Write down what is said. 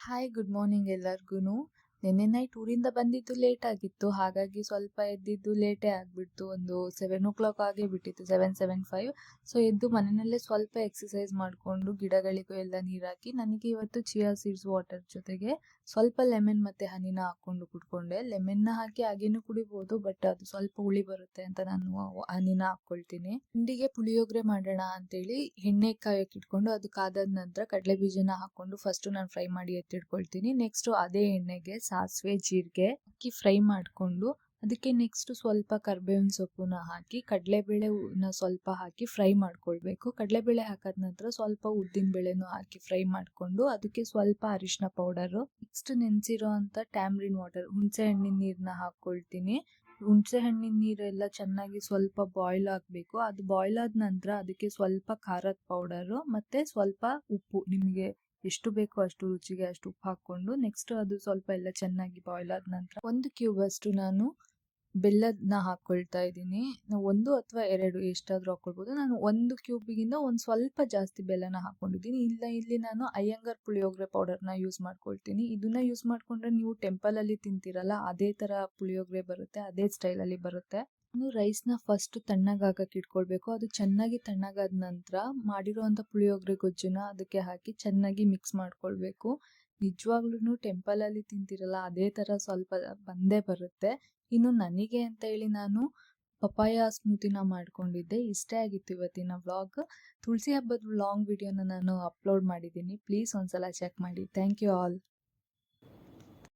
Hi good morning ಎಲ್ಲರಿಗೂ. ನಿನ್ನೆ night ಊರಿಂದ ಬಂದಿದ್ದು ಲೇಟ್ ಆಗಿತ್ತು, ಹಾಗಾಗಿ ಸ್ವಲ್ಪ ಎದ್ದಿದ್ದು ಲೇಟೇ ಆಗಿಬಿಡ್ತು. ಒಂದು 7 o'clock ಆಗೇ ಬಿಟ್ಟಿತ್ತು, 7:05. ಸೊ ಎದ್ದು ಮನೆಯಲ್ಲೇ ಸ್ವಲ್ಪ ಎಕ್ಸಸೈಸ್ ಮಾಡಿಕೊಂಡು ಗಿಡಗಳಿಗೂ ಎಲ್ಲ ನೀರಾಕಿ, ನನಗೆ ಇವತ್ತು ಚಿಯಾ ಸೀಡ್ಸ್ ವಾಟರ್ ಜೊತೆಗೆ ಸ್ವಲ್ಪ ಲೆಮನ್ ಮತ್ತು ಹನಿನ ಹಾಕ್ಕೊಂಡು ಕುಡ್ಕೊಂಡೆ. ಲೆಮನ್ನ ಹಾಕಿ ಹಾಗೇನು ಕುಡಿಬೋದು, ಬಟ್ ಅದು ಸ್ವಲ್ಪ ಹುಳಿ ಬರುತ್ತೆ ಅಂತ ನಾನು ಹನಿನ ಹಾಕ್ಕೊಳ್ತೀನಿ. ತಿಂಡಿಗೆ ಪುಳಿಯೋಗರೆ ಮಾಡೋಣ ಅಂತೇಳಿ ಎಣ್ಣೆ ಕಾಯಕ್ಕೆ ಇಟ್ಕೊಂಡು ಅದು ಕಾದಾದ ನಂತರ ಕಡಲೆ ಬೀಜನ ಹಾಕ್ಕೊಂಡು ಫಸ್ಟ್ ನಾನು ಫ್ರೈ ಮಾಡಿ ಎತ್ತಿಟ್ಕೊಳ್ತೀನಿ. ನೆಕ್ಸ್ಟ್ ಅದೇ ಎಣ್ಣೆಗೆ ಸಾಸಿವೆ ಜೀರಿಗೆ ಹಾಕಿ ಫ್ರೈ ಮಾಡಿಕೊಂಡು ಅದಕ್ಕೆ ನೆಕ್ಸ್ಟ್ ಸ್ವಲ್ಪ ಕರ್ಬೇವಿನ ಸೊಪ್ಪನ್ನ ಹಾಕಿ ಕಡಲೆಬೇಳೆನ ಸ್ವಲ್ಪ ಹಾಕಿ ಫ್ರೈ ಮಾಡ್ಕೊಳ್ಬೇಕು. ಕಡಲೆಬೇಳೆ ಹಾಕಾದ ನಂತರ ಸ್ವಲ್ಪ ಉದ್ದಿನ ಬೇಳೆನೂ ಹಾಕಿ ಫ್ರೈ ಮಾಡಿಕೊಂಡು ಅದಕ್ಕೆ ಸ್ವಲ್ಪ ಅರಿಶಿನ ಪೌಡರು, ನೆಕ್ಸ್ಟ್ ನೆನೆಸಿರೋ ಅಂತ ಟ್ಯಾಮ್ರಿನ್ ವಾಟರ್, ಹುಣಸೆ ಹಣ್ಣಿನ ನೀರನ್ನ ಹಾಕ್ಕೊಳ್ತೀನಿ. ಹುಣಸೆ ಹಣ್ಣಿನ ನೀರೆಲ್ಲ ಚೆನ್ನಾಗಿ ಸ್ವಲ್ಪ ಬಾಯ್ಲ್ ಆಗಬೇಕು. ಅದು ಬಾಯ್ಲ್ ಆದ ನಂತರ ಅದಕ್ಕೆ ಸ್ವಲ್ಪ ಖಾರದ ಪೌಡರು ಮತ್ತು ಸ್ವಲ್ಪ ಉಪ್ಪು, ನಿಮಗೆ ಎಷ್ಟು ಬೇಕೋ ಅಷ್ಟು ರುಚಿಗೆ ಅಷ್ಟು ಉಪ್ಪು ಹಾಕ್ಕೊಂಡು ನೆಕ್ಸ್ಟ್ ಅದು ಸ್ವಲ್ಪ ಎಲ್ಲ ಚೆನ್ನಾಗಿ ಬಾಯ್ಲ್ ಆದ ನಂತರ 1 ಕ್ಯೂಬ್ ಅಷ್ಟು ನಾನು ಬೆಲ್ಲದನ್ನ ಹಾಕ್ಕೊಳ್ತಾ ಇದ್ದೀನಿ. ನಾವು 1 ಅಥವಾ 2 ಎಷ್ಟಾದರೂ ಹಾಕ್ಕೊಳ್ಬೋದು. ನಾನು 1 ಕ್ಯೂಬಿಗಿಂತ ಒಂದು ಸ್ವಲ್ಪ ಜಾಸ್ತಿ ಬೆಲ್ಲನ ಹಾಕ್ಕೊಂಡಿದ್ದೀನಿ. ಇಲ್ಲಿ ನಾನು ಅಯ್ಯಂಗಾರ್ ಪುಳಿಯೋಗರೆ ಪೌಡರ್ನ ಯೂಸ್ ಮಾಡ್ಕೊಳ್ತೀನಿ. ಇದನ್ನ ಯೂಸ್ ಮಾಡಿಕೊಂಡ್ರೆ ನೀವು ಟೆಂಪಲಲ್ಲಿ ತಿಂತೀರಲ್ಲ ಅದೇ ಥರ ಪುಳಿಯೋಗರೆ ಬರುತ್ತೆ, ಅದೇ ಸ್ಟೈಲಲ್ಲಿ ಬರುತ್ತೆ. ನಾನು ರೈಸ್ನ ಫಸ್ಟ್ ತಣ್ಣಗಾಗಕ್ಕೆ ಇಟ್ಕೊಳ್ಬೇಕು. ಅದು ಚೆನ್ನಾಗಿ ತಣ್ಣಗಾದ ನಂತರ ಮಾಡಿರೋವಂಥ ಪುಳಿಯೋಗರೆ ಗೊಜ್ಜನ್ನ ಅದಕ್ಕೆ ಹಾಕಿ ಚೆನ್ನಾಗಿ ಮಿಕ್ಸ್ ಮಾಡ್ಕೊಳ್ಬೇಕು. ನಿಜವಾಗ್ಲೂ ಟೆಂಪಲಲ್ಲಿ ತಿಂತೀರಲ್ಲ ಅದೇ ಥರ ಸ್ವಲ್ಪ ಬಂದೇ ಬರುತ್ತೆ. ಇನ್ನು ನನಗೆ ಅಂತ ಹೇಳಿ ನಾನು ಪಪಾಯ ಸ್ಮೂತಿನ ಮಾಡ್ಕೊಂಡಿದ್ದೆ. ಇಷ್ಟೇ ಆಗಿತ್ತು ಇವತ್ತಿನ ವ್ಲಾಗ್. ತುಳಸಿ ಹಬ್ಬದ ಲಾಂಗ್ ವಿಡಿಯೋನ ನಾನು ಅಪ್ಲೋಡ್ ಮಾಡಿದ್ದೀನಿ, ಪ್ಲೀಸ್ ಒಂದ್ಸಲ ಚೆಕ್ ಮಾಡಿ. Thank you all.